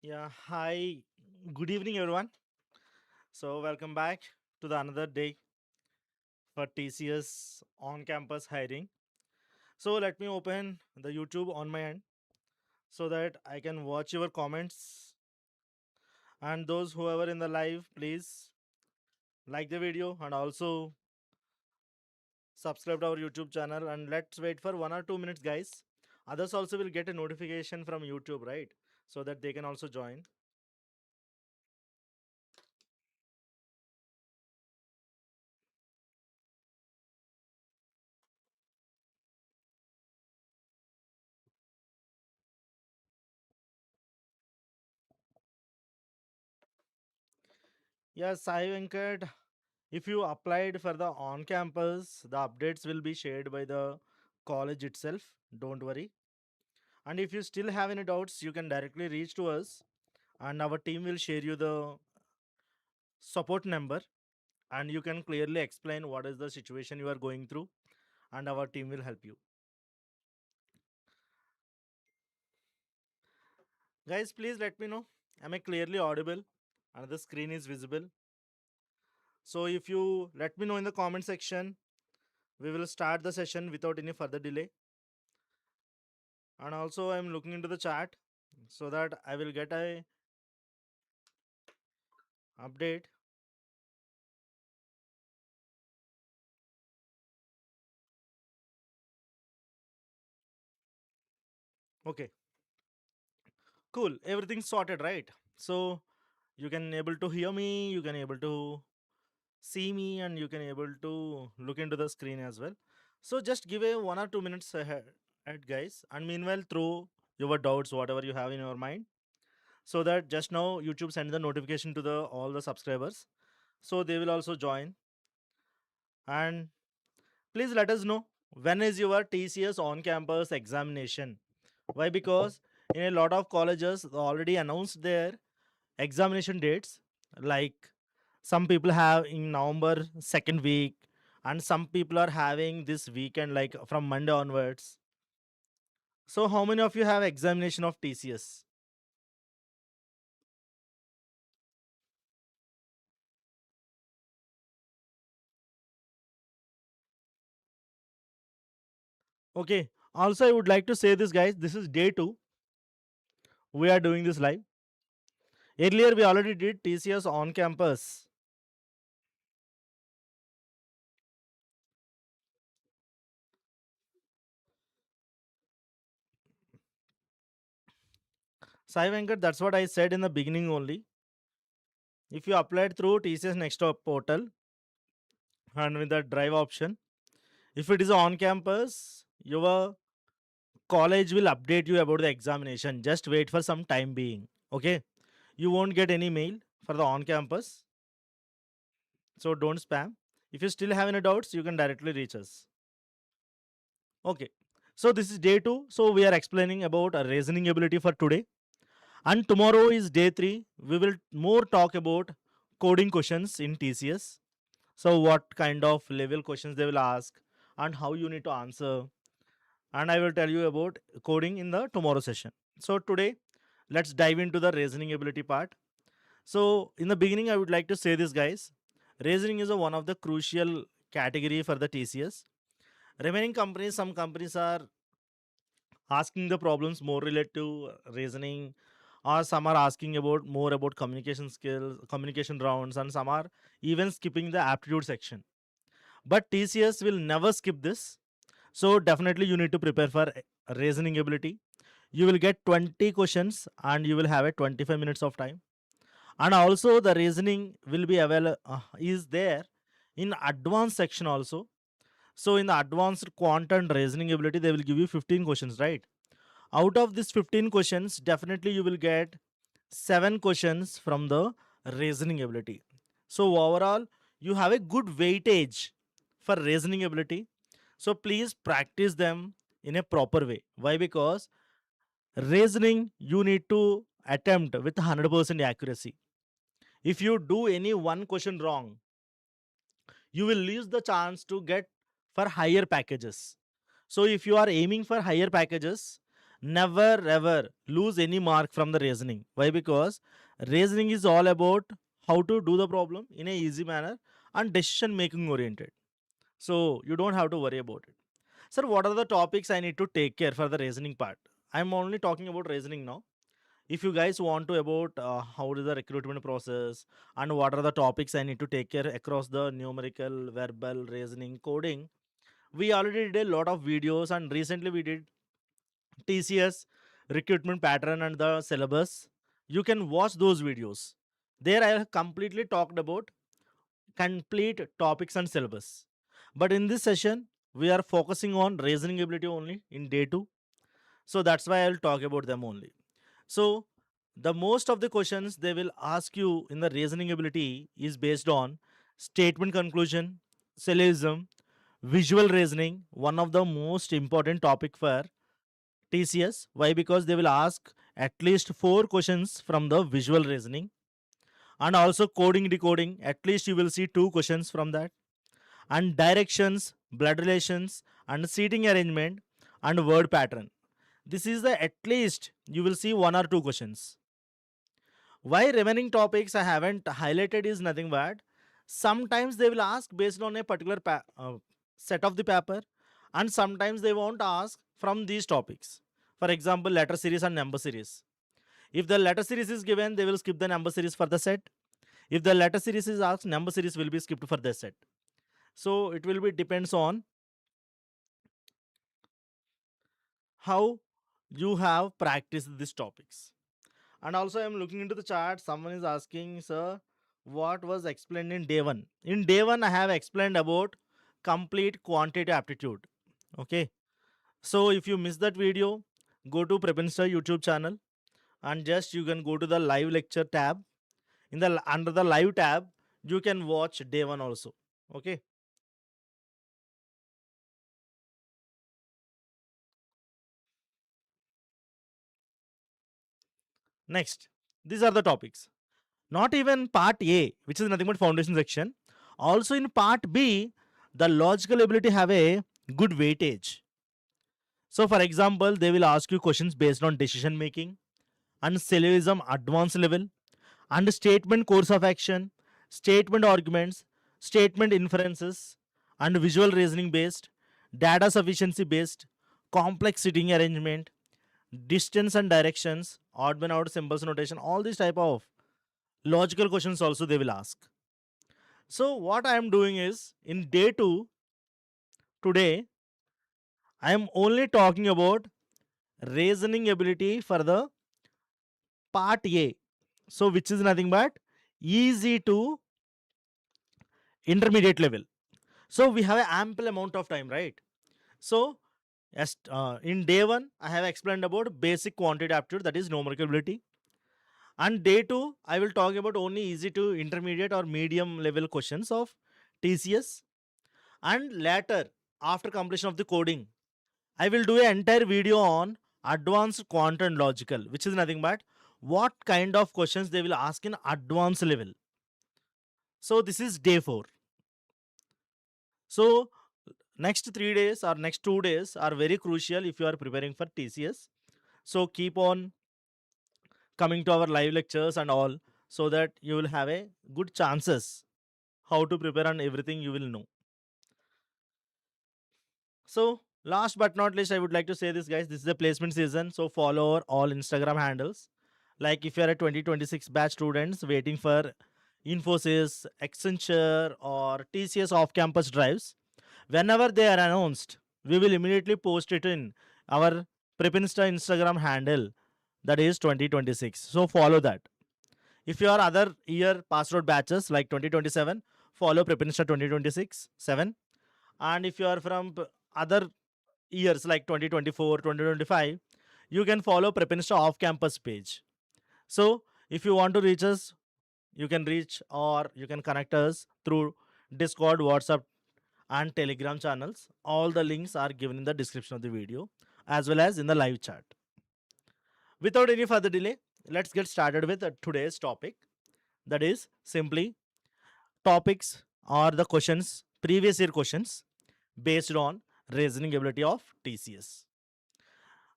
Yeah, hi. Good evening, everyone. So, welcome back to the another day for TCS on-campus hiring. So, let me open the YouTube on my end so that I can watch your comments. And those who are in the live, please like the video and also subscribe to our YouTube channel. And let's wait for 1 or 2 minutes, guys. Others also will get a notification from YouTube, right? So that they can also join. Yes, Sai Venkat. If you applied for the on campus, the updates will be shared by the college itself. Don't worry. And if you still have any doubts, you can directly reach to us, and our team will share you the support number, and you can clearly explain what is the situation you are going through, and our team will help you. Guys, please let me know. Am I clearly audible? And the screen is visible. So if you let me know in the comment section, we will start the session without any further delay. And also I'm looking into the chat so that I will get a update. Okay, cool. Everything's sorted, right? So you can able to hear me, you can able to see me, and you can able to look into the screen as well. So just give a 1 or 2 minutes ahead, guys. And meanwhile, throw your doubts, whatever you have in your mind, so that just now YouTube send the notification to the all the subscribers, so they will also join. And please let us know when is your TCS on-campus examination. Why? Because in a lot of colleges they already announced their examination dates. Like some people have in November second week, and some people are having this weekend, like from Monday onwards. So, how many of you have examination of TCS? Okay. Also, I would like to say this, guys. This is day two. We are doing this live. Earlier, we already did TCS on campus. Sai Venkat, that's what I said in the beginning only. If you applied through TCS Next portal and with the drive option, if it is on campus, your college will update you about the examination. Just wait for some time being. Okay. You won't get any mail for the on campus. So don't spam. If you still have any doubts, you can directly reach us. Okay. So this is day two. So we are explaining about a reasoning ability for today. And tomorrow is day three. We will more talk about coding questions in TCS. So what kind of level questions they will ask and how you need to answer. And I will tell you about coding in the tomorrow session. So today, let's dive into the reasoning ability part. So in the beginning, I would like to say this, guys. Reasoning is one of the crucial category for the TCS. Remaining companies, some companies are asking the problems more related to reasoning, or some are asking about more about communication skills, communication rounds, and some are even skipping the aptitude section. But TCS will never skip this. So definitely you need to prepare for reasoning ability. You will get 20 questions and you will have a 25 minutes of time. And also the reasoning will be available is there in advanced section also. So in the advanced quant and reasoning ability, they will give you 15 questions, right? Out of these 15 questions, definitely you will get 7 questions from the reasoning ability. So overall, you have a good weightage for reasoning ability. So please practice them in a proper way. Why? Because reasoning you need to attempt with 100% accuracy. If you do any one question wrong, you will lose the chance to get for higher packages. So if you are aiming for higher packages, Never ever lose any mark from the reasoning. Why? Because reasoning is all about how to do the problem in a easy manner and decision making oriented. So you don't have to worry about it. Sir, what are the topics I need to take care for the reasoning part? I'm only talking about reasoning now. If you guys want to about how is the recruitment process and what are the topics I need to take care across the numerical, verbal, reasoning, coding, we already did a lot of videos and recently we did TCS recruitment pattern and the syllabus. You can watch those videos. There I have completely talked about complete topics and syllabus. But in this session, we are focusing on reasoning ability only in day 2. So that's why I'll talk about them only. So the most of the questions they will ask you in the reasoning ability is based on statement conclusion, syllogism, visual reasoning, one of the most important topic for TCS. Why? Because they will ask at least 4 questions from the visual reasoning and also coding decoding. At least you will see 2 questions from that, and directions, blood relations, and seating arrangement and word pattern. This is the at least you will see 1 or 2 questions. Why remaining topics I haven't highlighted is nothing but sometimes they will ask based on a particular set of the paper, and sometimes they won't ask from these topics. For example, letter series and number series. If the letter series is given, they will skip the number series for the set. If the letter series is asked, number series will be skipped for the set. So it will be depends on how you have practiced these topics. And also, I'm looking into the chart. Someone is asking, sir, what was explained in day 1? In day 1, I have explained about complete quantitative aptitude. Okay. So if you missed that video, go to PrepInsta YouTube channel and just you can go to the live lecture tab. In the under the live tab, you can watch day 1 also. Okay. Next, these are the topics. Not even part A, which is nothing but foundation section. Also in part B, the logical ability have a good weightage. So for example, they will ask you questions based on decision making and syllogism advanced level and statement course of action, statement arguments, statement inferences, and visual reasoning based, data sufficiency based, complex sitting arrangement, distance and directions, odd man out symbols notation, all these type of logical questions also they will ask. So what I am doing is in day 2 today I am only talking about reasoning ability for the part A. So which is nothing but easy to intermediate level. So we have an ample amount of time, right? So yes, in day 1 I have explained about basic quantitative aptitude, that is numerical ability. And day 2 I will talk about only easy to intermediate or medium level questions of TCS. And later, after completion of the coding, I will do an entire video on advanced quant and logical, which is nothing but what kind of questions they will ask in advanced level. So this is day 4. So next 3 days or next 2 days are very crucial if you are preparing for TCS. So keep on coming to our live lectures and all, so that you will have a good chances how to prepare and everything you will know. So last but not least, I would like to say this, guys. This is the placement season, so follow our all Instagram handles. Like if you are a 2026 batch students waiting for Infosys, Accenture, or TCS off-campus drives, whenever they are announced, we will immediately post it in our PrepInsta Instagram handle. That is 2026. So follow that. If you are other year passed out batches like 2027, follow PrepInsta 2026 7. And if you are from other years like 2024, 2025, you can follow PrepInsta off campus page. So if you want to reach us, you can reach or you can connect us through Discord, WhatsApp, and Telegram channels. All the links are given in the description of the video as well as in the live chat. Without any further delay, let's get started with today's topic, that is simply topics or the questions, previous year questions based on reasoning ability of TCS.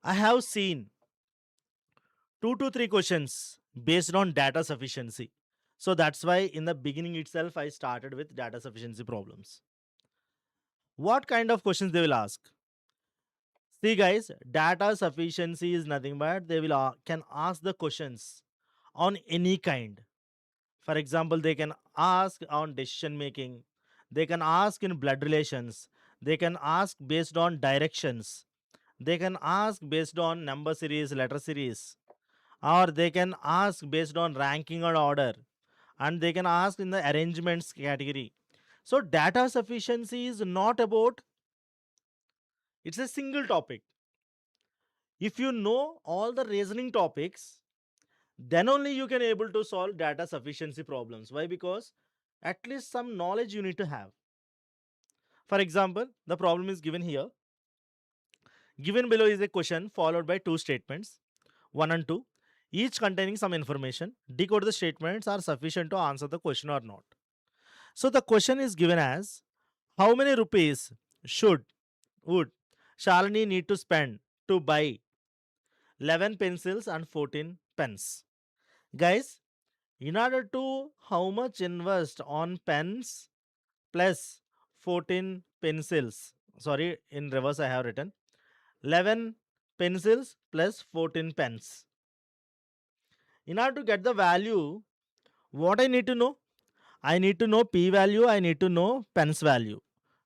I have seen 2 to 3 questions based on data sufficiency. So that's why in the beginning itself, I started with data sufficiency problems. What kind of questions they will ask? See, guys, data sufficiency is nothing but they will can ask the questions on any kind. For example, they can ask on decision making, they can ask in blood relations, they can ask based on directions, they can ask based on number series, letter series, or they can ask based on ranking or order, and they can ask in the arrangements category. So, data sufficiency is not about it's a single topic. If you know all the reasoning topics, then only you can able to solve data sufficiency problems. Why? Because at least some knowledge you need to have. For example, the problem is given here. Given below is a question followed by two statements, 1 and 2, each containing some information. Decode the statements are sufficient to answer the question or not. So the question is given as how many rupees should would Shalini need to spend to buy 11 pencils and 14 pens? Guys, in order to how much invest on pens plus 14 pencils, sorry, in reverse I have written 11 pencils plus 14 pens. In order to get the value, what I need to know? I need to know p value, I need to know pens value,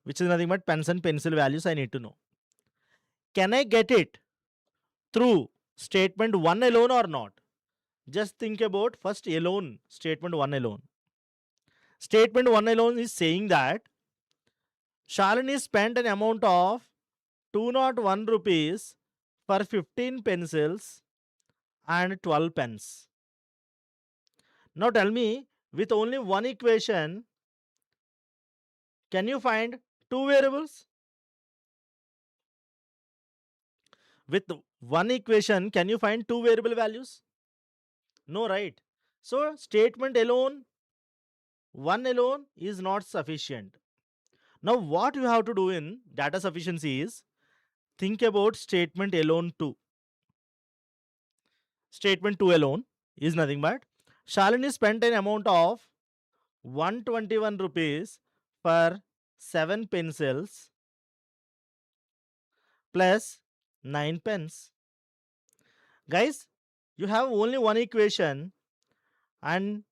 which is nothing but pens and pencil values I need to know. Can I get it through statement 1 alone or not? Just think about first alone, statement 1 alone. Statement 1 alone is saying that Shalini spent an amount of 201 rupees for 15 pencils and 12 pens. Now tell me, with only one equation, can you find two variables? With one equation, can you find two variable values? No, right? So statement alone, one alone is not sufficient. Now what you have to do in data sufficiency is think about statement alone 2. Statement 2 alone is nothing but Shalini spent an amount of 121 rupees for 7 pencils plus 9 pens. Guys, you have only one equation and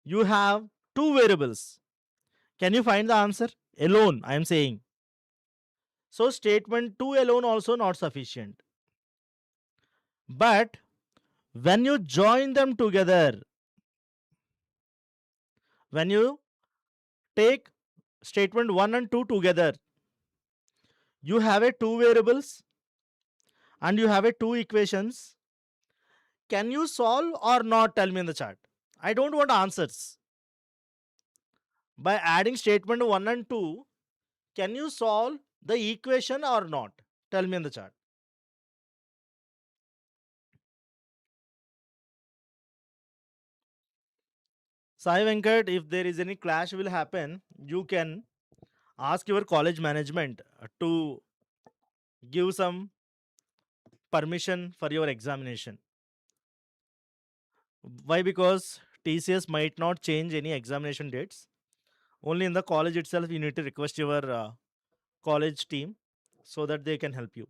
you have two variables. Can you find the answer? Alone, I am saying. So statement 2 alone also not sufficient. But when you join them together, when you take statement 1 and 2 together, you have a two variables and you have a two equations. Can you solve or not? Tell me in the chat. I don't want answers. By adding statement 1 and 2, can you solve the equation or not? Tell me in the chat. Sai Venkat, if there is any clash will happen, you can ask your college management to give some permission for your examination. Why? Because TCS might not change any examination dates. Only in the college itself, you need to request your college team so that they can help you.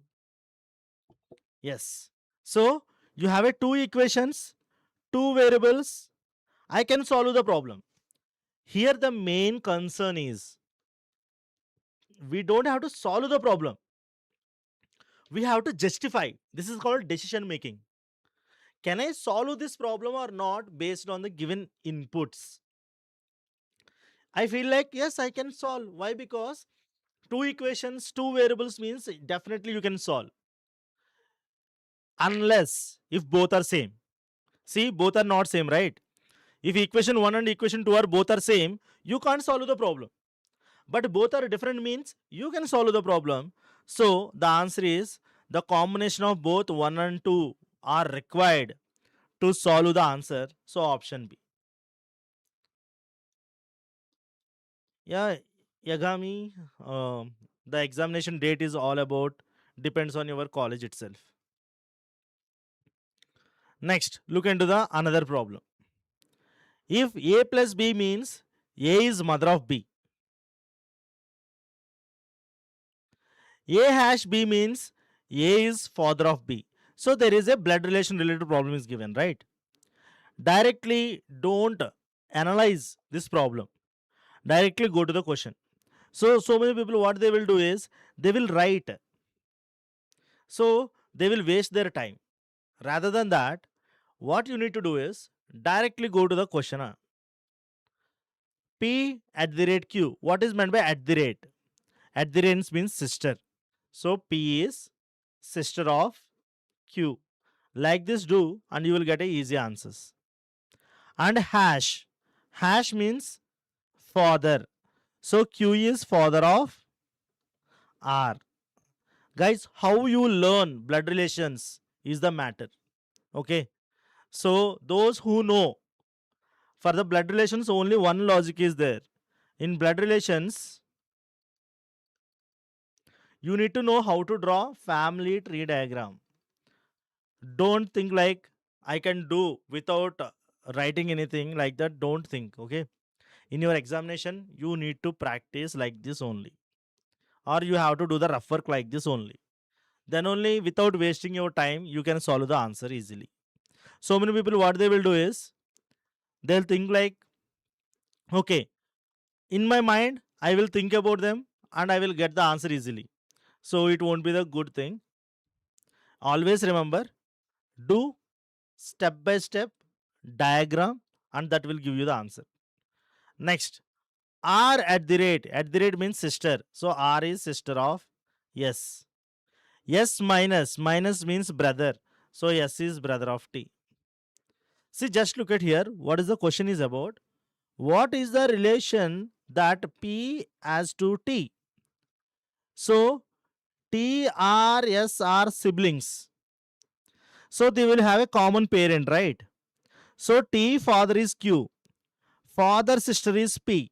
Yes. So you have a two equations, two variables. I can solve the problem. Here the main concern is we don't have to solve the problem. We have to justify. This is called decision making. Can I solve this problem or not based on the given inputs? I feel like yes, I can solve. Why? Because two equations, two variables means definitely you can solve. Unless if both are same. See, both are not same, right? If equation 1 and equation 2 are both are same, you can't solve the problem. But both are different means you can solve the problem. So the answer is the combination of both 1 and 2 are required to solve the answer. So option B. Yeah, Yagami, the examination date is all about depends on your college itself. Next, look into the another problem. If A plus B means A is mother of B, A hash B means A is father of B. So there is a blood relation related problem is given, right? Directly don't analyze this problem. Directly go to the question. So many people, what they will do is they will write. So they will waste their time. Rather than that, what you need to do is directly go to the question. P at the rate Q. What is meant by at the rate? At the rate means sister. So P is sister of Q. Like this do and you will get a easy answers. And hash. Hash means father. So Q is father of R. Guys, how you learn blood relations is the matter. Okay. So those who know, for the blood relations only one logic is there. In blood relations, you need to know how to draw family tree diagram. Don't think like I can do without writing anything like that. Don't think. Okay. In your examination, you need to practice like this only. Or you have to do the rough work like this only. Then only without wasting your time, you can solve the answer easily. So many people, what they will do is, they'll think like, okay, in my mind, I will think about them and I will get the answer easily. So it won't be the good thing. Always remember, do step by step diagram and that will give you the answer. Next, R at the rate means sister. So R is sister of S. S minus means brother. So S is brother of T. See, just look at here. What is the question is about? What is the relation that P has to T? So T, R, S are siblings. So they will have a common parent, right? So T father is Q. Father sister is P.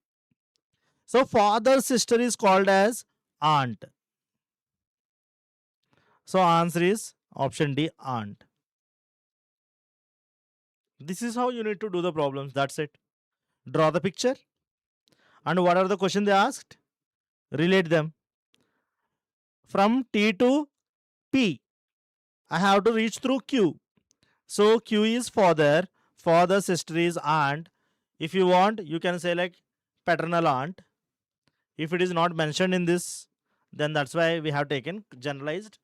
So father sister is called as aunt. So answer is option D, aunt. This is how you need to do the problems. That's it. Draw the picture. And what are the questions they asked? Relate them. From T to P, I have to reach through Q. So Q is father. Father sister is aunt. If you want, you can say like paternal aunt. If it is not mentioned in this, then that's why we have taken generalized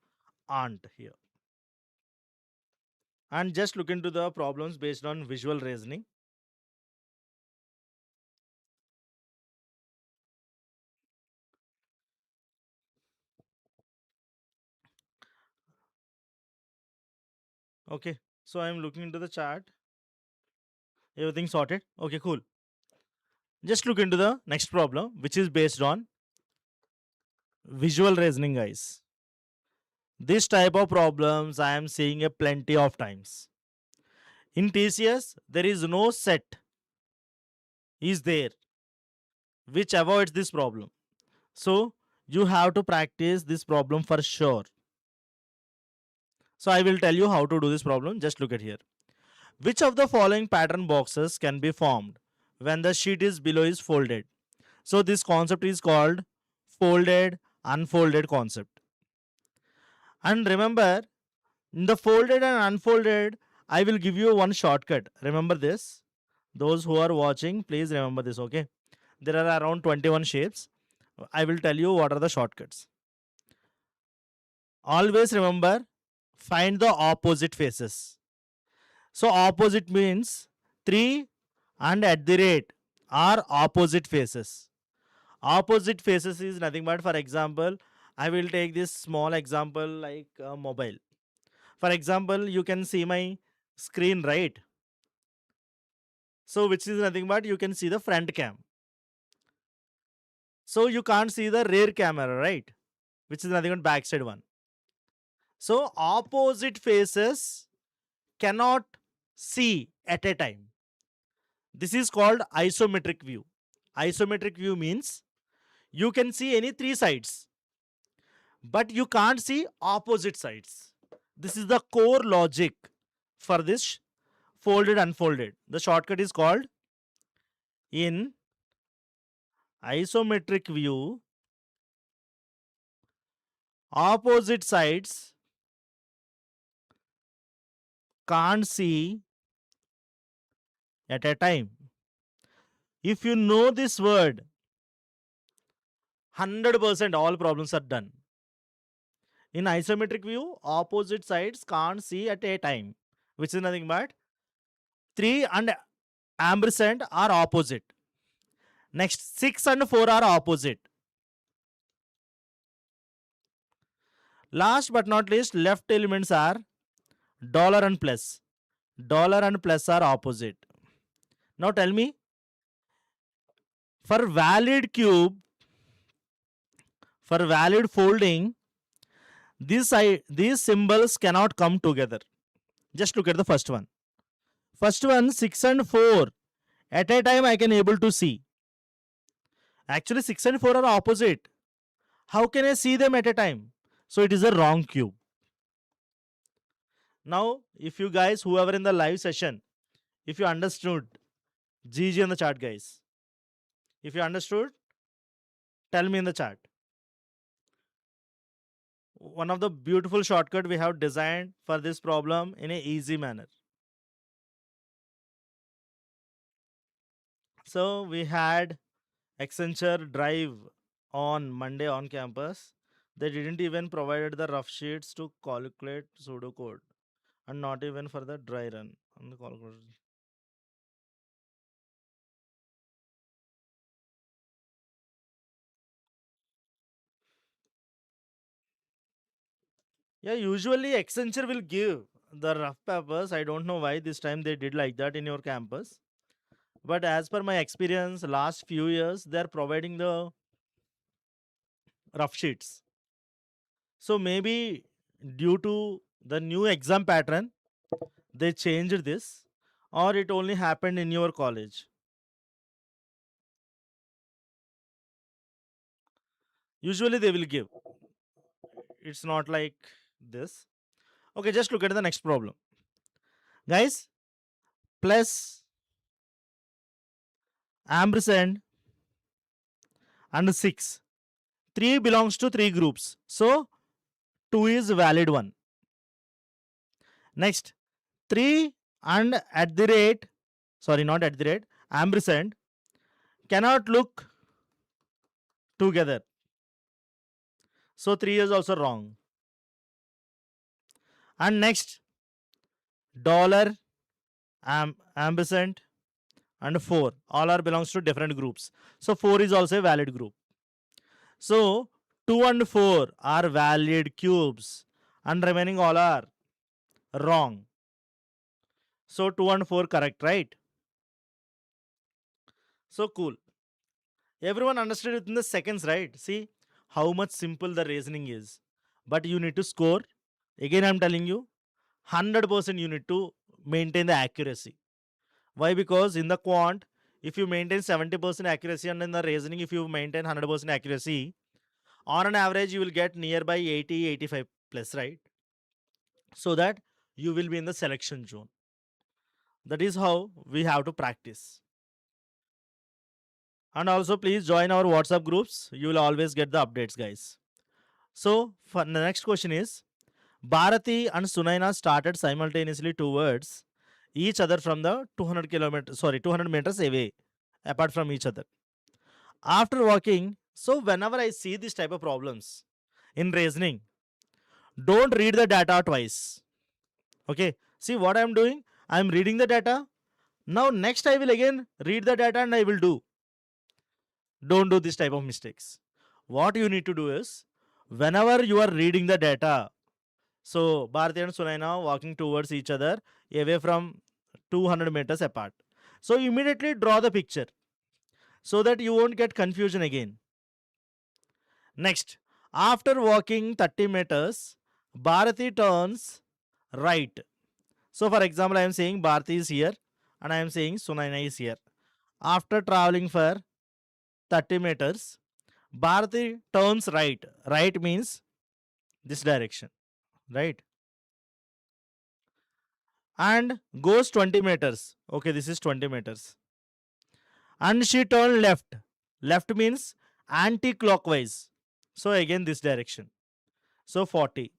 aunt here. And just look into the problems based on visual reasoning. Okay, so I'm looking into the chart. Everything sorted. Okay, cool. Just look into the next problem, which is based on visual reasoning, guys. This type of problems I am seeing a plenty of times. In TCS, there is no set is there which avoids this problem. So you have to practice this problem for sure. So I will tell you how to do this problem. Just look at here. Which of the following pattern boxes can be formed when the sheet is below is folded? So this concept is called folded unfolded concept. And remember, in the folded and unfolded, I will give you one shortcut. Remember this. Those who are watching, please remember this, okay? There are around 21 shapes. I will tell you what are the shortcuts. Always remember, find the opposite faces. So opposite means 3 and at the rate are opposite faces. Opposite faces is nothing but, for example, I will take this small example like a mobile. For example, you can see my screen, right? So which is nothing but you can see the front cam. So you can't see the rear camera, right? Which is nothing but backside one. So opposite faces cannot see at a time. This is called isometric view. Isometric view means you can see any 3 sides, but you can't see opposite sides. This is the core logic for this folded unfolded. The shortcut is called in isometric view, opposite sides can't see at a time. If you know this word, 100% all problems are done. In isometric view, opposite sides can't see at a time, which is nothing but 3 and ampersand are opposite. Next, 6 and 4 are opposite. Last but not least, left elements are dollar and plus. Dollar and plus are opposite. Now tell me, for valid cube, for valid folding, these symbols cannot come together. Just look at the first one. First one, 6 and 4. At a time I can able to see. Actually 6 and 4 are opposite. How can I see them at a time? So it is a wrong cube. Now, if you guys, whoever in the live session, if you understood, GG in the chat, guys. If you understood, tell me in the chat. One of the beautiful shortcut we have designed for this problem in an easy manner. So we had Accenture Drive on Monday on campus. They didn't even provided the rough sheets to calculate pseudocode, and not even for the dry run on the calculator. Yeah, usually Accenture will give the rough papers. I don't know why this time they did like that in your campus. But as per my experience, last few years, they are providing the rough sheets. So maybe due to the new exam pattern, they changed this, or it only happened in your college. Usually they will give. It's not like this. Okay, just look at the next problem. Guys, plus ampersand and 6. 3 belongs to 3 groups. So 2 is valid one. Next, 3 and at the rate, sorry, not at the rate, ampersand cannot look together. So 3 is also wrong. And next, dollar, ampersand and 4 all are belongs to different groups. So 4 is also a valid group. So 2 and 4 are valid cubes and remaining all are wrong. So 2 and 4 correct, right? So cool. Everyone understood it in the seconds, right? See how much simple the reasoning is. But you need to score. Again, I'm telling you, 100% you need to maintain the accuracy. Why? Because in the quant, if you maintain 70% accuracy, and in the reasoning, if you maintain 100% accuracy, on an average, you will get nearby 80, 85 plus, right? So that you will be in the selection zone. That is how we have to practice. And also, please join our WhatsApp groups. You will always get the updates, guys. So, for the next question is, Bharati and Sunaina started simultaneously towards each other from the 200 meters away, apart from each other. After walking, so whenever I see this type of problems in reasoning, don't read the data twice. Okay, see what I'm doing? I'm reading the data. Now next I will again read the data and I will do. Don't do this type of mistakes. What you need to do is, whenever you are reading the data, so Bharati and Sunaina walking towards each other away from 200 meters apart. So immediately draw the picture so that you won't get confusion again. Next, after walking 30 meters, Bharati turns right. So for example, I am saying Bharati is here and I am saying Sunaina is here. After traveling for 30 meters, Bharati turns right. Right means this direction, right? and goes 20 meters. Okay, this is 20 meters. And she turned left. Left means anti-clockwise. So again this direction. So 40.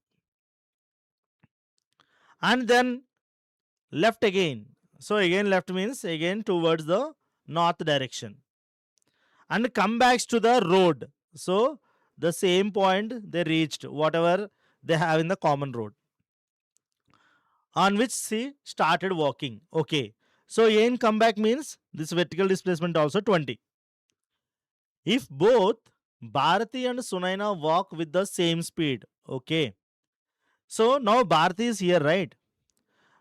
And then left again. So again left means again towards the north direction. And come back to the road. So the same point they reached, whatever they have in the common road, on which she started walking. Okay. So again come back means this vertical displacement also 20. If both Bharati and Sunaina walk with the same speed, okay. So now Bharati is here, right?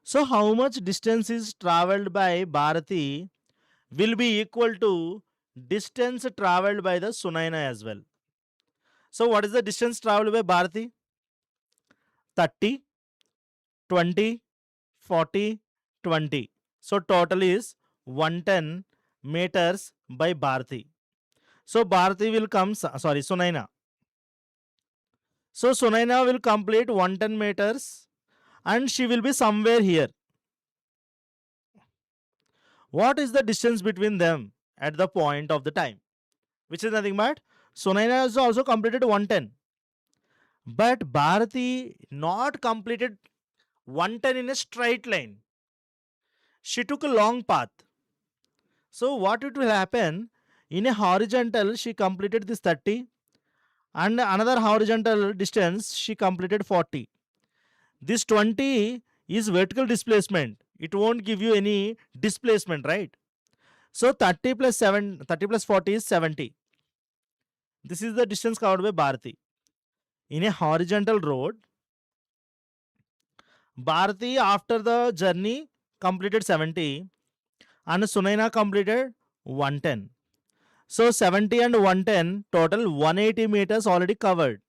So how much distance is traveled by Bharati will be equal to distance traveled by the Sunaina as well. So what is the distance traveled by Bharati? 30, 20, 40, 20. So total is 110 meters by Bharati. So Bharati will come, sorry, Sunaina. So Sunaina will complete 110 meters and she will be somewhere here. What is the distance between them at the point of the time? Which is nothing but Sunaina has also completed 110. But Bharati not completed 110 in a straight line. She took a long path. So what it will happen, in a horizontal she completed this 30 and another horizontal distance she completed 40. This 20 is vertical displacement. It won't give you any displacement, right? So 30 plus 40 is 70. This is the distance covered by Bharati. In a horizontal road, Bharati after the journey completed 70 and Sunaina completed 110. So 70 and 110 total 180 meters already covered.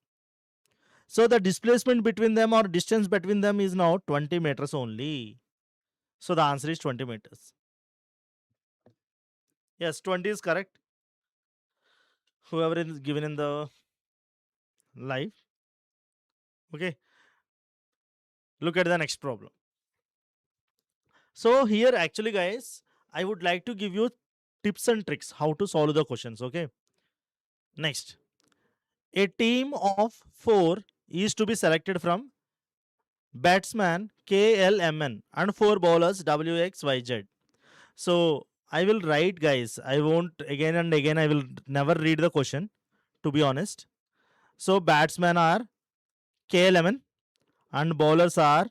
So the displacement between them or distance between them is now 20 meters only. So the answer is 20 meters. Yes, 20 is correct. Whoever is given in the live. Okay. Look at the next problem. So here actually guys, I would like to give you tips and tricks how to solve the questions. Okay. Next. A team of 4 is to be selected from batsman KLMN and 4 bowlers WXYZ. So I will write guys. I won't again and again. I will never read the question, to be honest. So batsmen are KLMN and bowlers are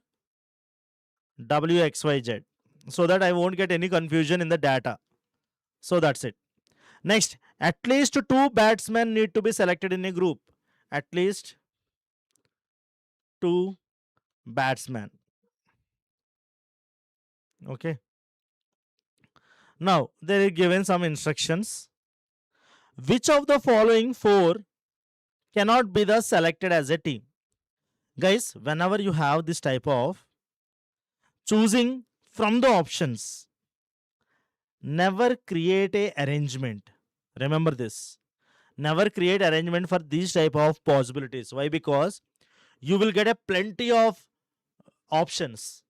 WXYZ. So that I won't get any confusion in the data. So that's it. Next, at least 2 batsmen need to be selected in a group. At least 2 batsmen. Okay. Now, they are given some instructions. Which of the following 4 cannot be thus selected as a team? Guys, whenever you have this type of choosing from the options, never create a arrangement. Remember this. Never create arrangement for these type of possibilities. Why? Because you will get a plenty of options.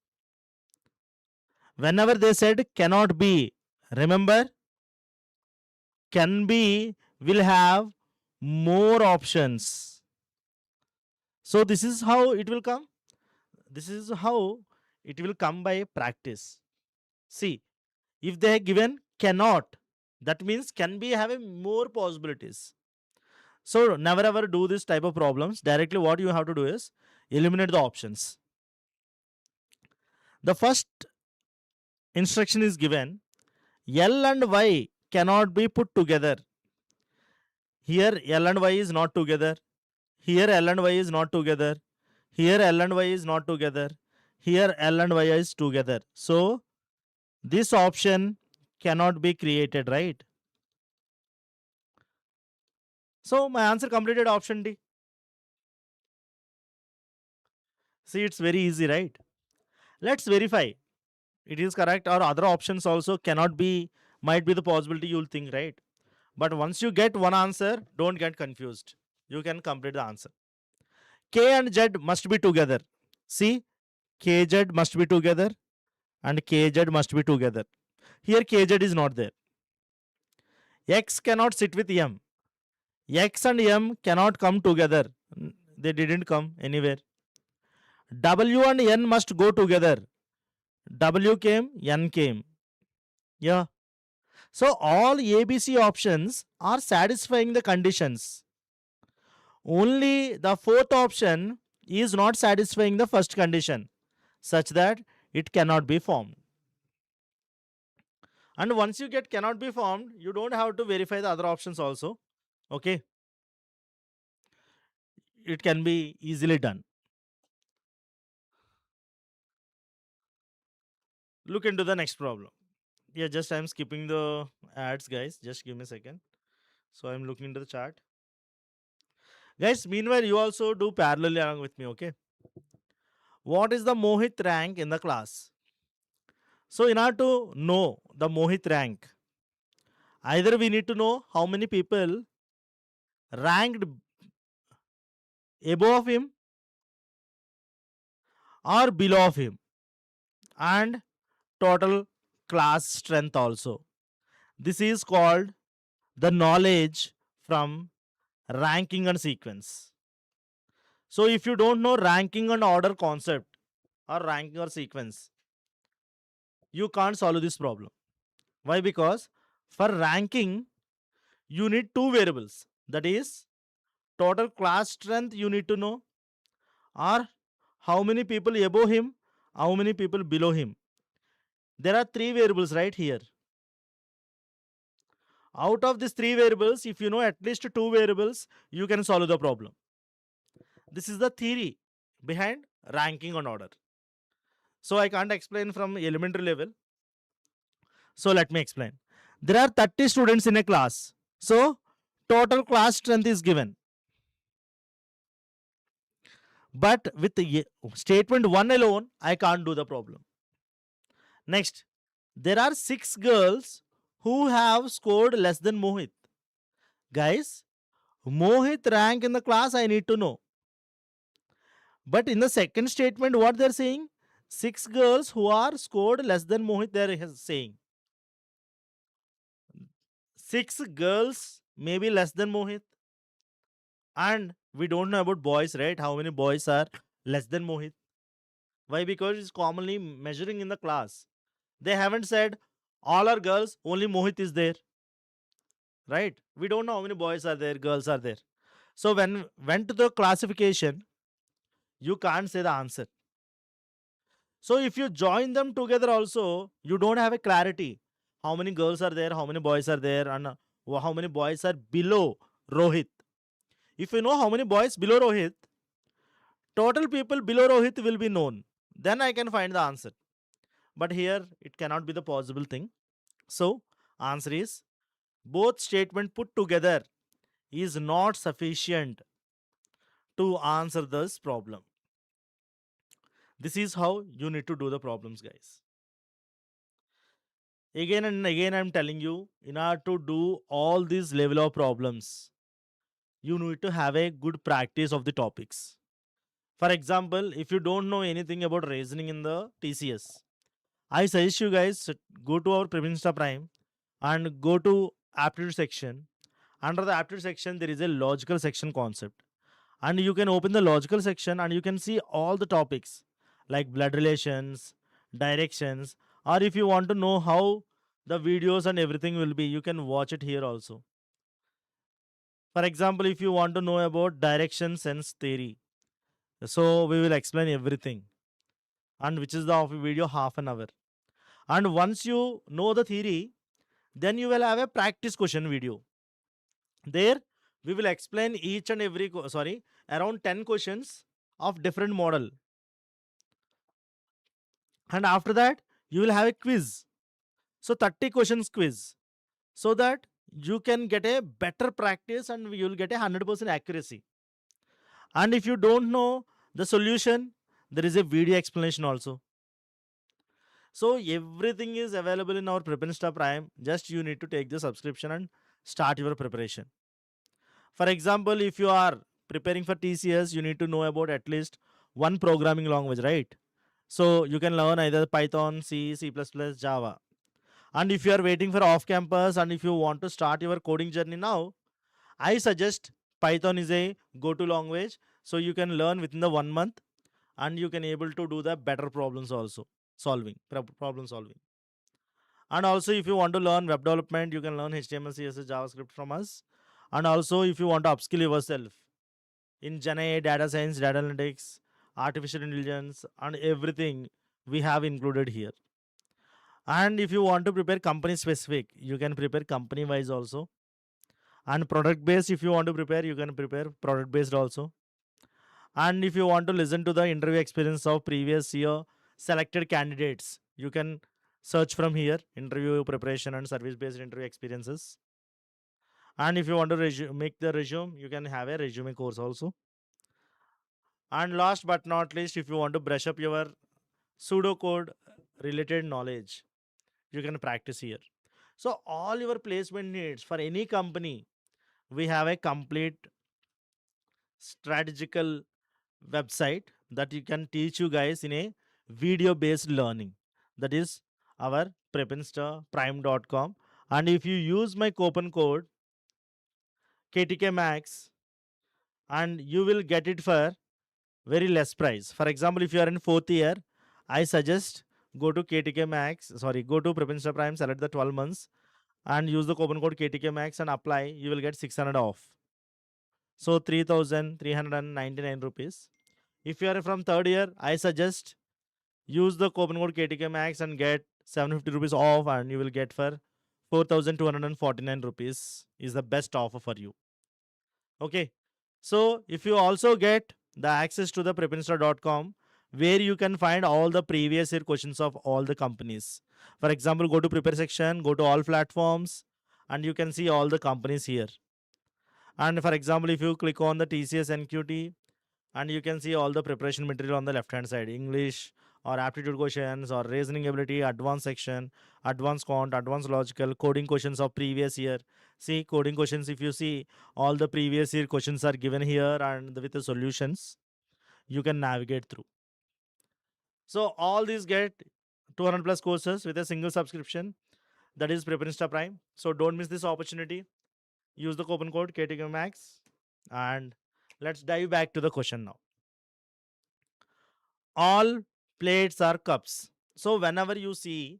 Whenever they said cannot be, remember, can be will have more options. So this is how it will come. This is how it will come by practice. See, if they have given cannot, that means can be having more possibilities. So never ever do this type of problems. Directly what you have to do is eliminate the options. The first instruction is given, L and Y cannot be put together. Here L and Y is not together. Here L and Y is not together. Here L and Y is not together. Here L and Y is together. So this option cannot be created, right? So my answer completed option D. See, it's very easy, right? Let's verify it is correct, or other options also cannot be, might be the possibility you'll think, right? But once you get one answer, don't get confused. You can complete the answer. K and Z must be together. See, KZ must be together. and kz must be together. Here kz is not there. X cannot sit with m. X and m cannot come together. They didn't come anywhere. W and n must go together. W came, n came. Yeah. So all ABC options are satisfying the conditions. Only the fourth option is not satisfying the first condition, such that it cannot be formed. And once you get cannot be formed, you don't have to verify the other options also. Okay. It can be easily done. Look into the next problem. Yeah, just I'm skipping the ads, guys. Just give me a second. So I'm looking into the chart. Guys, meanwhile, you also do parallelly along with me, okay? What is the Mohit rank in the class? So in order to know the Mohit rank, either we need to know how many people ranked above him or below of him, and total class strength also. This is called the knowledge from ranking and sequence. So if you don't know ranking and order concept or ranking or sequence, you can't solve this problem. Why? Because for ranking, you need two variables. That is total class strength you need to know, or how many people above him, how many people below him. There are three variables right here. Out of these three variables, if you know at least two variables, you can solve the problem. This is the theory behind ranking and order. So I can't explain from elementary level. So let me explain. There are 30 students in a class. So total class strength is given. But with the statement 1 alone, I can't do the problem. Next, there are 6 girls who have scored less than Mohit. Guys, Mohit rank in the class I need to know. But in the second statement, what they're saying? 6 girls who are scored less than Mohit, they're saying. 6 girls maybe less than Mohit. And we don't know about boys, right? How many boys are less than Mohit? Why? Because it's commonly measuring in the class. They haven't said all are girls, only Mohit is there. Right? We don't know how many boys are there, girls are there. So when went to the classification, you can't say the answer. So if you join them together also, you don't have a clarity. How many girls are there, how many boys are there, and how many boys are below Rohit. If you know how many boys below Rohit, total people below Rohit will be known. Then I can find the answer. But here it cannot be the possible thing. So answer is both statement put together is not sufficient to answer this problem. This is how you need to do the problems, guys. Again and again, I'm telling you, in order to do all these level of problems, you need to have a good practice of the topics. For example, if you don't know anything about reasoning in the TCS, I suggest you guys go to our PrepInsta Prime and go to Aptitude section. Under the Aptitude section, there is a logical section concept. And you can open the logical section and you can see all the topics like blood relations, directions, or if you want to know how the videos and everything will be, you can watch it here also. For example, if you want to know about direction sense theory, so we will explain everything, and which is the video half an hour. And once you know the theory, then you will have a practice question video. There we will explain each and every around 10 questions of different model. And after that, you will have a quiz. So 30 questions quiz, so that you can get a better practice and you will get a 100% accuracy. And if you don't know the solution, there is a video explanation also. So everything is available in our PrepInsta Prime. Just you need to take the subscription and start your preparation. For example, if you are preparing for TCS, you need to know about at least one programming language, right? So you can learn either Python, C, C++, Java. And if you are waiting for off campus and if you want to start your coding journey now, I suggest Python is a go-to language. So you can learn within the 1 month and you can able to do the better problems also problem solving. And also if you want to learn web development, you can learn HTML, CSS, JavaScript from us. And also if you want to upskill yourself in Gen AI, data science, data analytics, artificial intelligence, and everything we have included here. And if you want to prepare company specific, you can prepare company wise also. And product based, if you want to prepare, you can prepare product based also. And if you want to listen to the interview experience of previous year selected candidates, you can search from here interview preparation and service based interview experiences. And if you want to make the resume, you can have a resume course also. And last but not least, if you want to brush up your pseudocode related knowledge, you can practice here. So all your placement needs for any company, we have a complete strategical website that you can teach you guys in a video based learning. That is our PrepInsta prime.com. And if you use my coupon code KTK Max, and you will get it for very less price. For example, if you are in 4th year, I suggest go to KTK Max, go to PrepInsta Prime, select the 12 months and use the coupon code KTK Max and apply. You will get 600 off. So 3,399 rupees. If you are from 3rd year, I suggest use the coupon code KTK Max and get 750 rupees off and you will get for 4,249 rupees is the best offer for you. Okay. So if you also get the access to the prepinsta.com where you can find all the previous year questions of all the companies. For example, go to prepare section, go to all platforms and you can see all the companies here. And for example, if you click on the TCS NQT and you can see all the preparation material on the left hand side, English or aptitude questions or reasoning ability, advanced section, advanced quant, advanced logical, coding questions of previous year. See coding questions, if you see all the previous year questions are given here and with the solutions, you can navigate through. So all these get 200 plus courses with a single subscription, that is PrepInsta Prime. So don't miss this opportunity. Use the coupon code KTK Max and let's dive back to the question now. All plates are cups. So whenever you see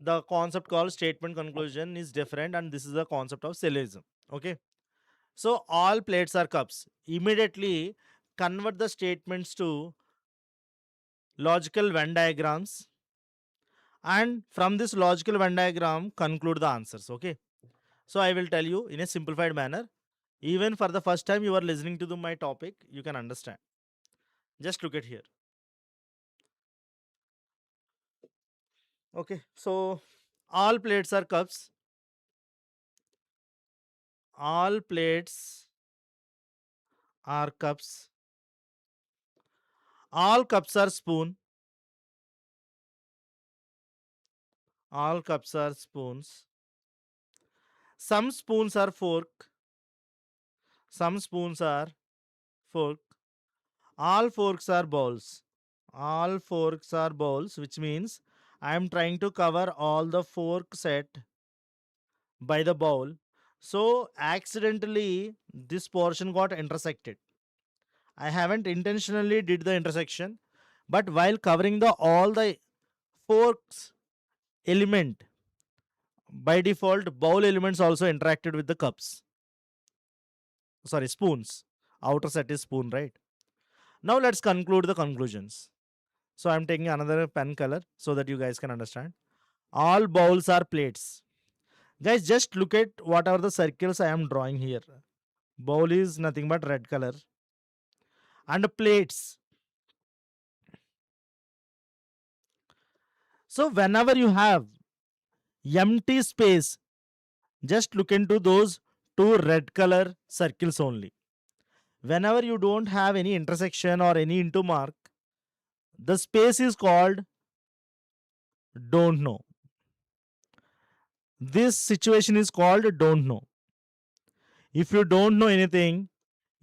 the concept called statement conclusion is different and this is the concept of syllogism. Okay. So all plates are cups. Immediately convert the statements to logical Venn diagrams and from this logical Venn diagram conclude the answers. Okay. So I will tell you in a simplified manner. Even for the first time you are listening to my topic, you can understand. Just look at here. Okay. So all plates are cups. All plates are cups. All cups are spoon. All cups are spoons. Some spoons are fork. Some spoons are fork. All forks are bowls. All forks are bowls, which means I am trying to cover all the fork set by the bowl. So accidentally this portion got intersected. I haven't intentionally did the intersection, but while covering the all the forks element, by default bowl elements also interacted with the cups. Sorry, spoons. Outer set is spoon, right? Now let's conclude the conclusions. So I'm taking another pen color so that you guys can understand. All bowls are plates. Guys, just look at what are the circles I am drawing here. Bowl is nothing but red color. And plates. So whenever you have empty space, just look into those two red color circles only. Whenever you don't have any intersection or any into mark, the space is called don't know. This situation is called don't know. If you don't know anything,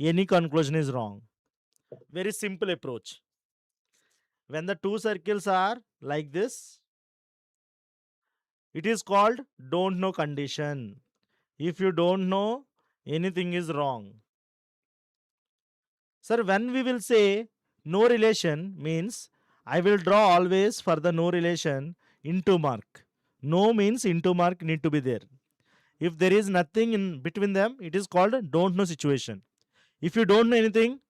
any conclusion is wrong. Very simple approach. When the two circles are like this, it is called don't know condition. If you don't know, anything is wrong. Sir, when we will say no relation means I will draw always for the no relation into mark. No means into mark need to be there. If there is nothing in between them, it is called don't know situation. If you don't know anything,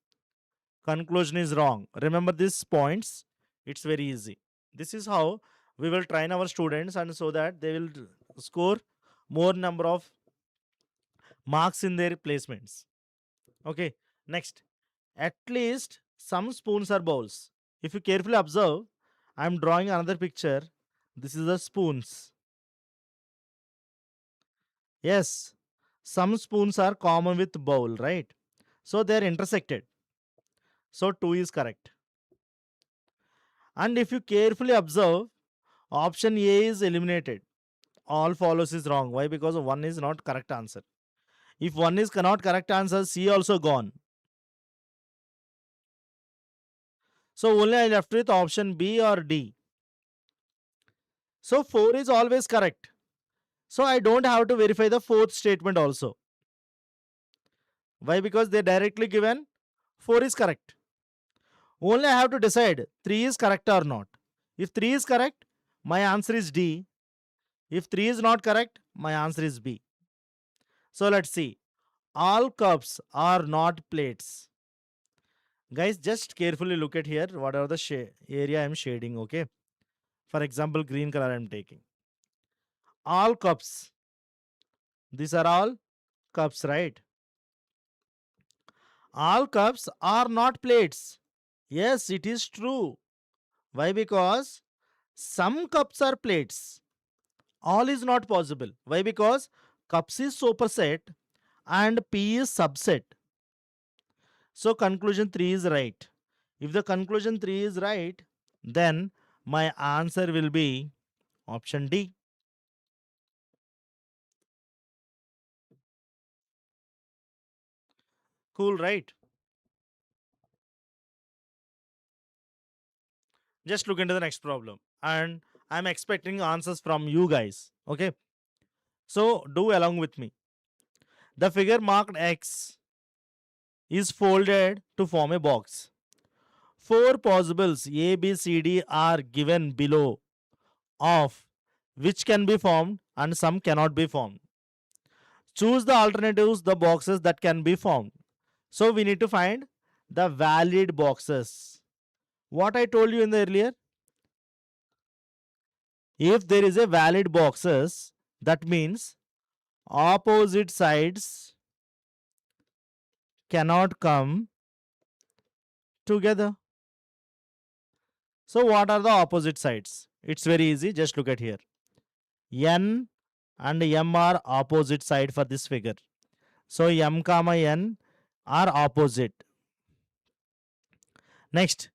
conclusion is wrong. Remember these points. It's very easy. This is how we will train our students, and so that they will score more number of marks in their placements. Okay, next. At least some spoons are bowls. If you carefully observe, I am drawing another picture. This is the spoons. Yes, some spoons are common with bowl, right? So they are intersected. So 2 is correct. And if you carefully observe, option A is eliminated. All follows is wrong. Why? Because 1 is not correct answer. If 1 is not correct answer, C also gone. So only I left with option B or D. So 4 is always correct. So I don't have to verify the fourth statement also. Why? Because they directly given 4 is correct. Only I have to decide 3 is correct or not. If 3 is correct, my answer is D. If 3 is not correct, my answer is B. So let's see. All cups are not plates. Guys, just carefully look at here. Whatever the area I am shading, okay? For example, green color I am taking. All cups. These are all cups, right? All cups are not plates. Yes, it is true. Why? Because some cups are plates. All is not possible. Why? Because cups is superset and P is subset. So conclusion 3 is right. If the conclusion 3 is right, then my answer will be option D. Cool, right? Just look into the next problem. And I'm expecting answers from you guys. Okay. So do along with me. The figure marked X is folded to form a box. Four possibles A, B, C, D are given below, of which can be formed and some cannot be formed. Choose the alternatives, the boxes that can be formed. So we need to find the valid boxes. What I told you in the earlier, if there is a valid boxes, that means opposite sides cannot come together. So what are the opposite sides? It's very easy. Just look at here. N and M are opposite side for this figure. So M comma N are opposite. Next,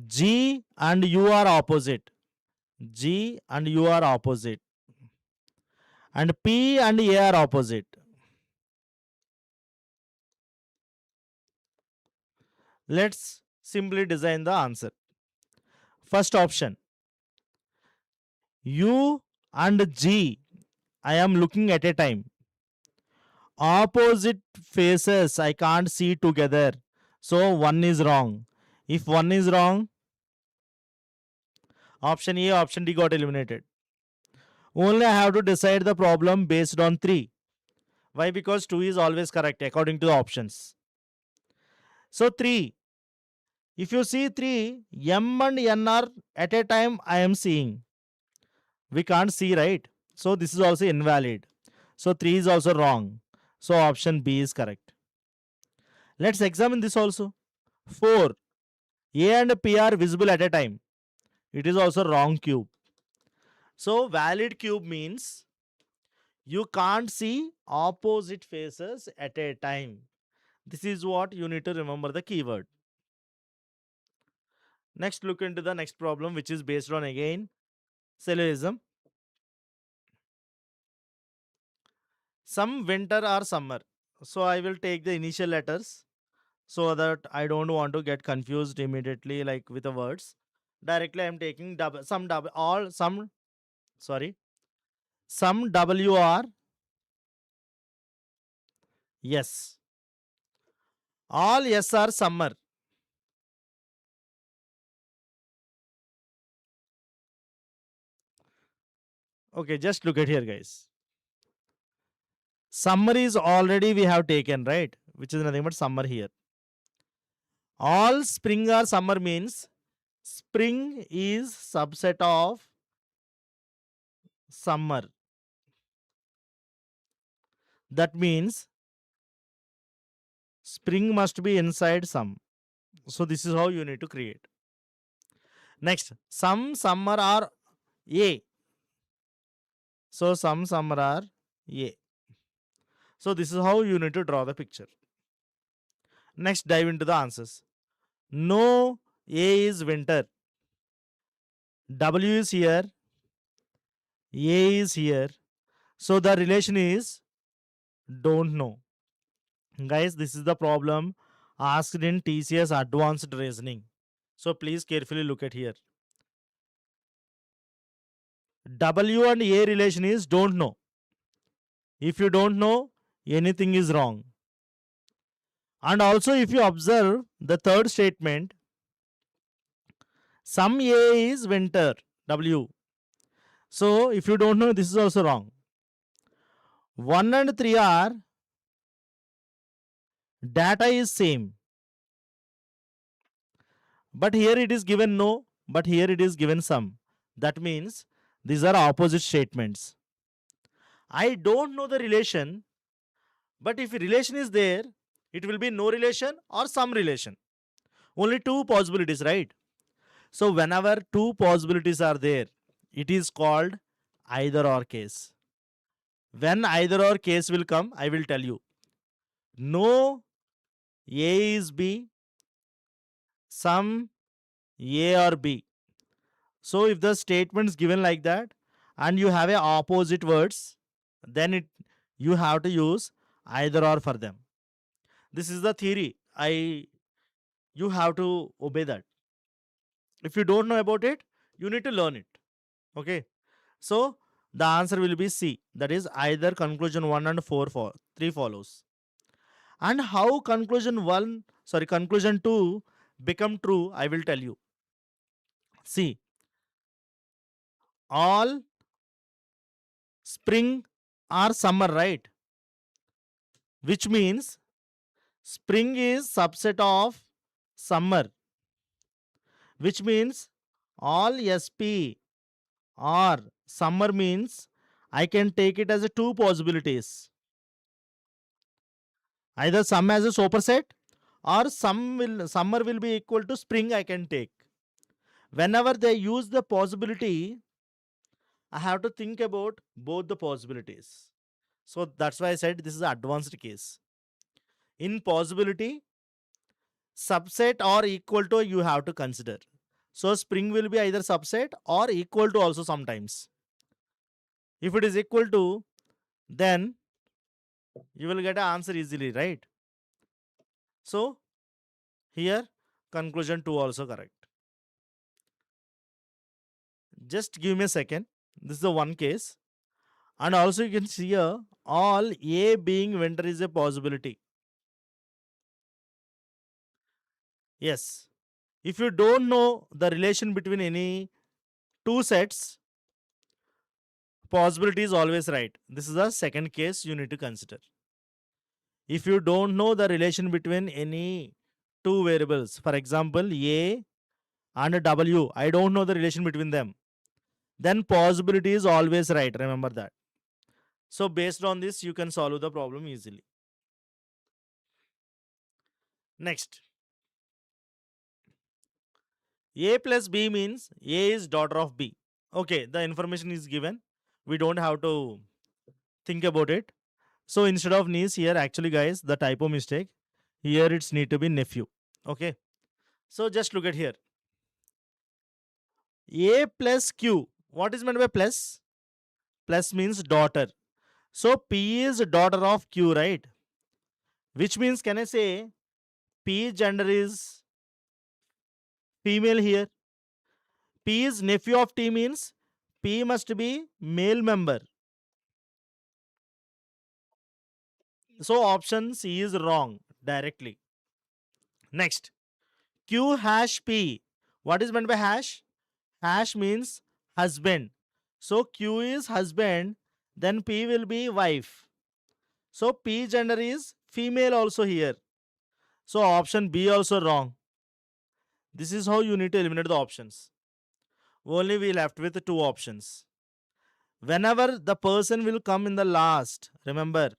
G and U are opposite. G and U are opposite. And P and A are opposite. Let's simply design the answer. First option, U and G, I am looking at a time. Opposite faces I can't see together. So 1 is wrong. If 1 is wrong, option A, option D got eliminated. Only I have to decide the problem based on 3. Why? Because 2 is always correct according to the options. So 3. If you see 3, M and N are at a time I am seeing. We can't see, right? So this is also invalid. So 3 is also wrong. So option B is correct. Let's examine this also. 4. A and P are visible at a time. It is also wrong cube. So valid cube means you can't see opposite faces at a time. This is what you need to remember the keyword. Next, look into the next problem, which is based on again syllogism. Some winter or summer. So I will take the initial letters so that I don't want to get confused immediately like with the words. directly I am taking some WR. Yes. All S are summer. Okay, just look at here, guys. Summer is already we have taken, right? Which is nothing but summer here. All spring or summer means spring is subset of summer. That means spring must be inside some. So this is how you need to create. Next, some summer are A. So some summer are A. So this is how you need to draw the picture. Next, dive into the answers. No, A is winter. W is here. A is here. So the relation is don't know. Guys, this is the problem asked in TCS Advanced Reasoning. So please carefully look at here. W and A relation is don't know. If you don't know, anything is wrong. And also if you observe the third statement, some A is winter, W. So if you don't know, this is also wrong. 1 and 3 are data is same. But here it is given no, but here it is given some. That means these are opposite statements. I don't know the relation, but if relation is there, it will be no relation or some relation. Only two possibilities, right? So whenever two possibilities are there, it is called either or case. When either or case will come, I will tell you. No A is B, some A or B. So if the statement is given like that and you have a opposite words, then you have to use either or for them. This is the theory. You have to obey that. If you don't know about it, you need to learn it. Okay. So the answer will be C. That is either conclusion 1 and 3 follows. And how conclusion 2 become true, I will tell you. See, all spring or summer, right? Which means spring is subset of summer. Which means all SP or summer means I can take it as a two possibilities. Either sum as a superset or summer will be equal to spring I can take. Whenever they use the possibility, I have to think about both the possibilities. So that's why I said this is an advanced case. In possibility, subset or equal to you have to consider. So spring will be either subset or equal to also sometimes. If it is equal to, then you will get an answer easily, right? So here conclusion 2 also correct. Just give me a second. This is the one case. And also you can see here all A being winter is a possibility. Yes. If you don't know the relation between any two sets, possibility is always right. This is the second case you need to consider. If you don't know the relation between any two variables, for example, A and W, I don't know the relation between them, then possibility is always right. Remember that. So based on this, you can solve the problem easily. Next. A plus B means A is daughter of B. Okay, the information is given. We don't have to think about it. So instead of niece here, actually guys, the typo mistake. Here it's need to be nephew. Okay. So just look at here. A plus Q. What is meant by plus? Plus means daughter. So P is daughter of Q, right? Which means can I say P gender is female here? P is nephew of T means P must be male member. So option C is wrong directly. Next, Q hash P. What is meant by hash? Hash means husband. So Q is husband, then P will be wife. So P gender is female also here. So option B also wrong. This is how you need to eliminate the options. Only we left with two options. Whenever the person will come in the last, remember,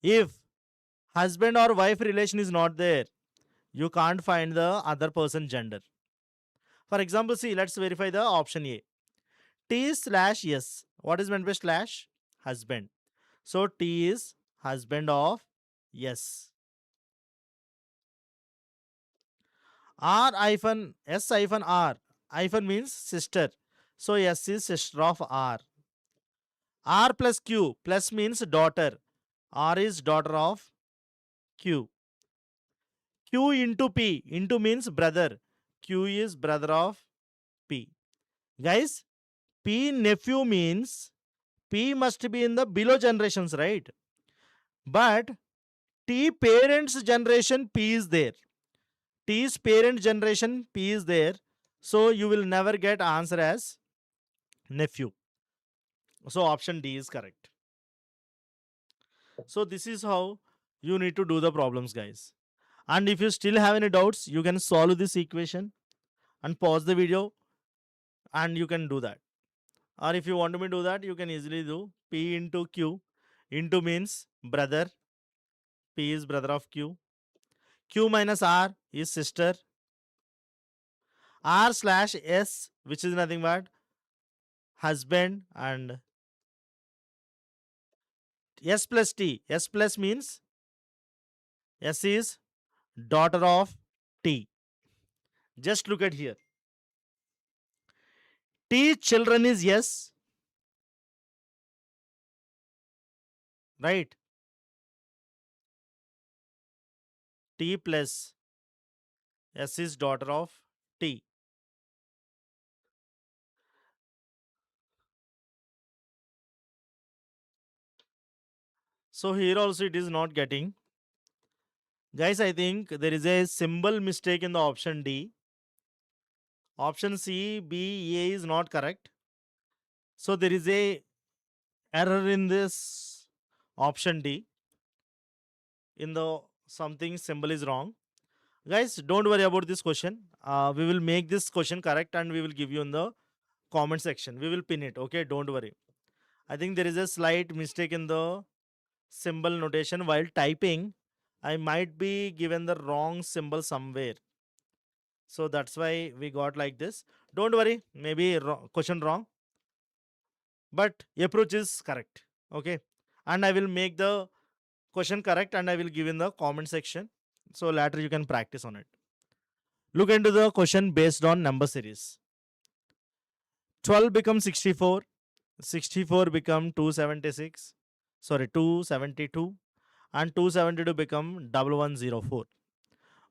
if husband or wife relation is not there, you can't find the other person gender. For example, see, let's verify the option A. T slash yes. What is meant by slash? Husband. So T is husband of yes. R hyphen S hyphen R. Hyphen means sister. So S is sister of R. R plus Q. Plus means daughter. R is daughter of Q. Q into P. Into means brother. Q is brother of P. Guys, P nephew means P must be in the below generations, right? But T parents generation P is there. T's parent generation P is there. So you will never get answer as nephew. So option D is correct. So this is how you need to do the problems, guys. And if you still have any doubts, you can solve this equation and pause the video and you can do that. Or if you want me to do that, you can easily do P into Q. Into means brother. P is brother of Q. Q minus R is sister. R slash S, which is nothing but husband, and S plus T. S plus means S is daughter of T. Just look at here. T children is yes. Right? T plus S is daughter of T. So here also it is not getting. Guys, I think there is a symbol mistake in the option D. Option C, B, A is not correct. So there is a error in this option D. In the something symbol is wrong. Guys, don't worry about this question. We will make this question correct and we will give you in the comment section. We will pin it. Okay, don't worry. I think there is a slight mistake in the symbol notation while typing. I might be given the wrong symbol somewhere. So that's why we got like this. Don't worry, maybe question wrong. But approach is correct. Okay. And I will make the question correct and I will give in the comment section. So later you can practice on it. Look into the question based on number series. 12 becomes 64. 64 become 276. Sorry, 272. And 272 become 1104.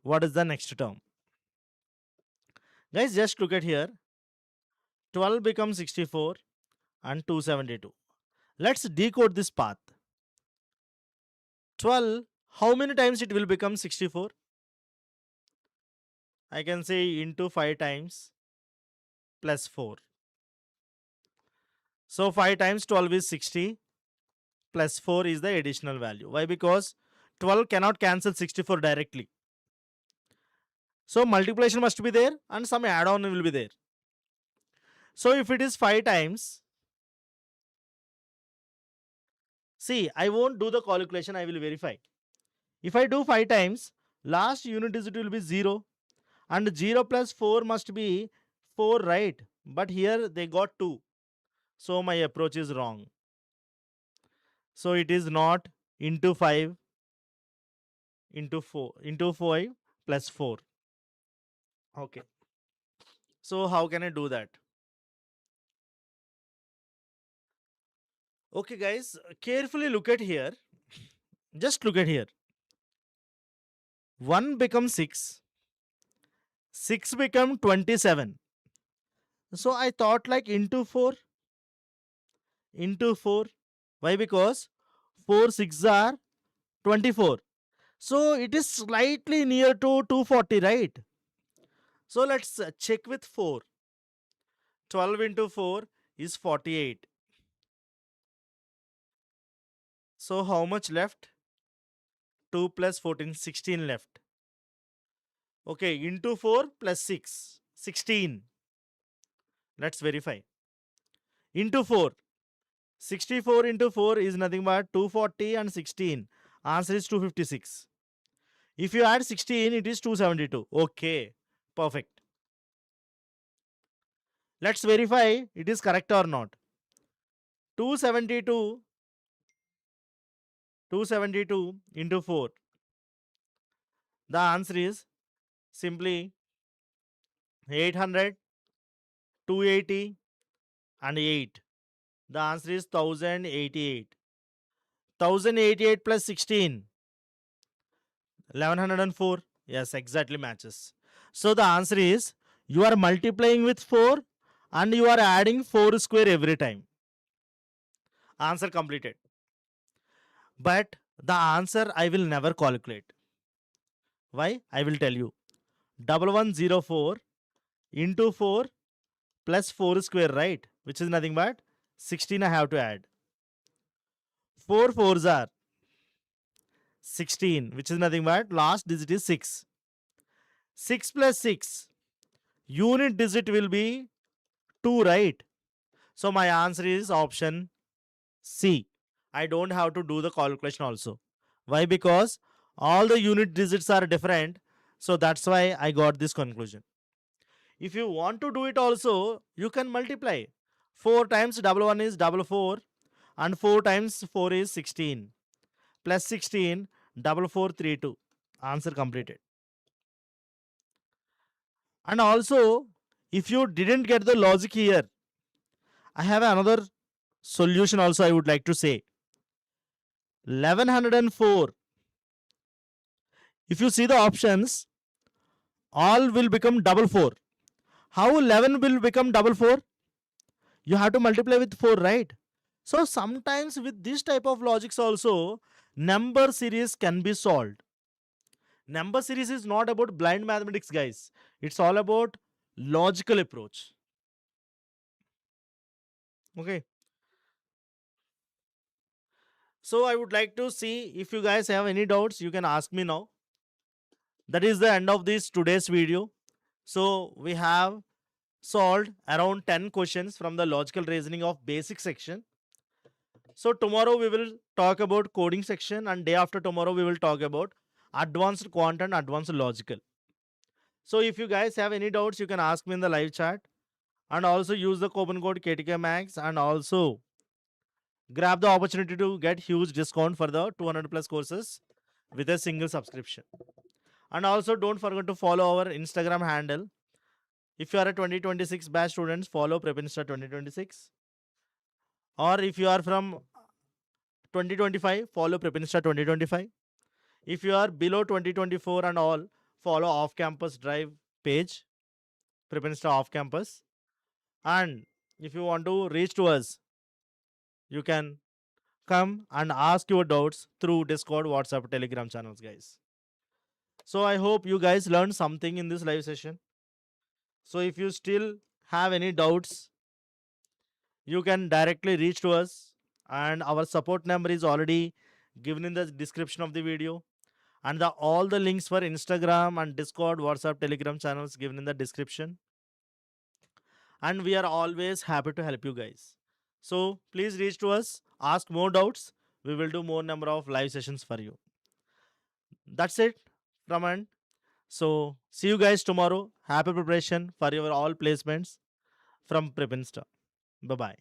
What is the next term? Guys, just look at here. 12 becomes 64 and 272. Let's decode this path. 12, how many times it will become 64? I can say into 5 times plus 4. So 5 times 12 is 60 plus 4 is the additional value. Why? Because 12 cannot cancel 64 directly. So multiplication must be there and some add-on will be there. So if it is 5 times, see, I won't do the calculation, I will verify. If I do 5 times, last unit digit will be 0 and 0 plus 4 must be 4, right? But here they got 2. So my approach is wrong. So it is not into 5 into 4 into 5 plus 4. Okay. So how can I do that? Okay guys, carefully look at here. Just look at here. 1 becomes 6. 6 become 27. So I thought like into 4. Into 4. Why? Because 4 6 are 24. So it is slightly near to 240, right? So let's check with 4. 12 into 4 is 48. So how much left? 2 plus 14, 16 left. Okay, into 4 plus 6, 16. Let's verify. Into 4. 64 into 4 is nothing but 240 and 16. Answer is 256. If you add 16, it is 272. Okay, perfect. Let's verify it is correct or not. 272 into 4. The answer is simply 800, 280 and 8. The answer is 1088. 1088 plus 16. 1104. Yes, exactly matches. So the answer is you are multiplying with 4 and you are adding 4 square every time. Answer completed. But the answer I will never calculate. Why? I will tell you. 1104 into 4 plus 4 square, right? Which is nothing but 16 I have to add. 4 4s are 16, which is nothing but last digit is 6. 6 plus 6. Unit digit will be 2, right? So my answer is option C. I don't have to do the calculation also. Why? Because all the unit digits are different. So that's why I got this conclusion. If you want to do it also, you can multiply. 4 times double 1 is double 4 and 4 times 4 is 16. Plus 16, double 4, 3, 2. Answer completed. And also, if you didn't get the logic here, I have another solution also I would like to say. 1104. If you see the options, all will become double 4. How 11 will become double 4? You have to multiply with 4, right? So sometimes with this type of logics also, number series can be solved. Number series is not about blind mathematics, guys. It's all about logical approach. Okay. So I would like to see if you guys have any doubts, you can ask me now. That is the end of this today's video. So we have solved around 10 questions from the logical reasoning of basic section. So tomorrow we will talk about coding section and day after tomorrow we will talk about advanced quant and advanced logical. So if you guys have any doubts, you can ask me in the live chat and also use the coupon code KTK Max and also grab the opportunity to get huge discount for the 200 plus courses with a single subscription. And also don't forget to follow our Instagram handle. If you are a 2026 batch students, follow PrepInsta 2026. Or if you are from 2025, follow PrepInsta 2025. If you are below 2024 and all, follow off-campus drive page, PrepInsta off-campus. And if you want to reach to us, you can come and ask your doubts through Discord, WhatsApp, Telegram channels, guys. So I hope you guys learned something in this live session. So if you still have any doubts, you can directly reach to us and our support number is already given in the description of the video and all the links for Instagram and Discord, WhatsApp, Telegram channels given in the description. And we are always happy to help you guys. So please reach to us, ask more doubts. We will do more number of live sessions for you. That's it from end. So see you guys tomorrow. Happy preparation for your all placements from PrepInsta. Bye-bye.